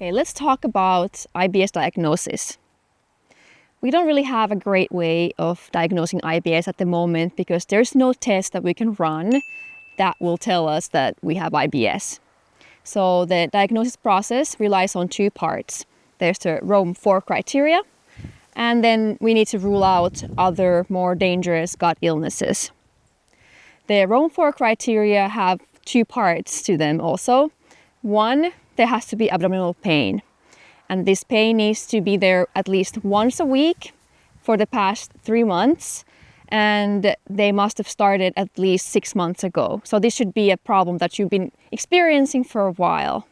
Okay, let's talk about IBS diagnosis. We don't really have a great way of diagnosing IBS at the moment because there's no test that we can run that will tell us that we have IBS. So the diagnosis process relies on two parts. There's the Rome 4 criteria, and then we need to rule out other more dangerous gut illnesses. The Rome 4 criteria have two parts to them also. One, there has to be abdominal pain. And this pain needs to be there at least once a week for the past 3 months. And they must have started at least 6 months ago. So this should be a problem that you've been experiencing for a while.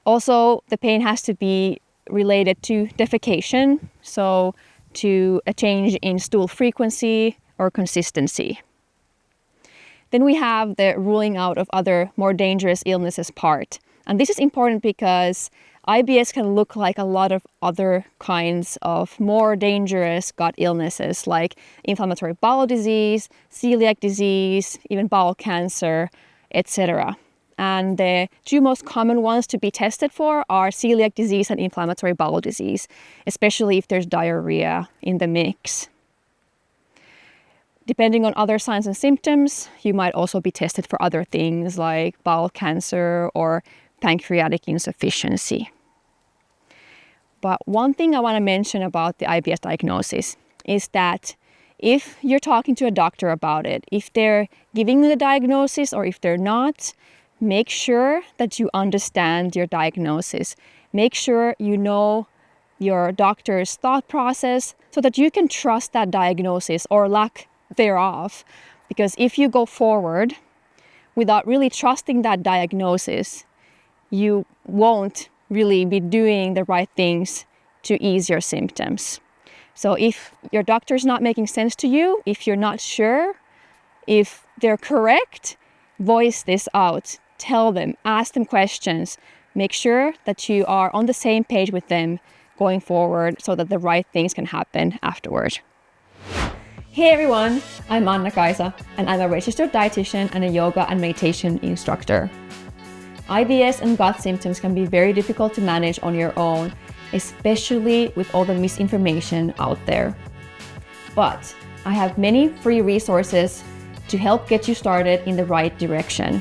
Also, the pain has to be related to defecation, so to a change in stool frequency or consistency. Then we have the ruling out of other more dangerous illnesses part. And this is important because IBS can look like a lot of other kinds of more dangerous gut illnesses like inflammatory bowel disease, celiac disease, even bowel cancer, etc. And the two most common ones to be tested for are celiac disease and inflammatory bowel disease, especially if there's diarrhea in the mix. Depending on other signs and symptoms, you might also be tested for other things like bowel cancer or pancreatic insufficiency. But one thing I want to mention about the IBS diagnosis is that if you're talking to a doctor about it, if they're giving you the diagnosis or if they're not, make sure that you understand your diagnosis. Make sure you know your doctor's thought process so that you can trust that diagnosis or lack thereof. Because if you go forward without really trusting that diagnosis, you won't really be doing the right things to ease your symptoms. So if your doctor's not making sense to you, if you're not sure if they're correct, voice this out. Tell them, ask them questions. Make sure that you are on the same page with them going forward so that the right things can happen afterward. Hey everyone, I'm Anna-Kaisa and I'm a registered dietitian and a yoga and meditation instructor. IBS and gut symptoms can be very difficult to manage on your own, especially with all the misinformation out there. But I have many free resources to help get you started in the right direction.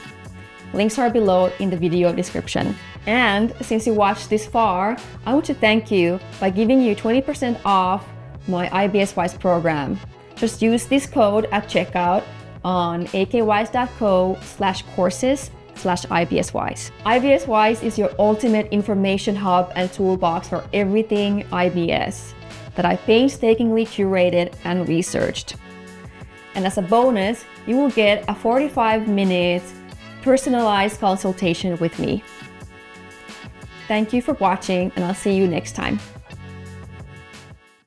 Links are below in the video description. And since you watched this far, I want to thank you by giving you 20% off my IBS Wise program. Just use this code at checkout on akwise.co/courses/IBSWise. IBS Wise is your ultimate information hub and toolbox for everything IBS that I painstakingly curated and researched. And as a bonus, you will get a 45-minute personalized consultation with me. Thank you for watching, and I'll see you next time.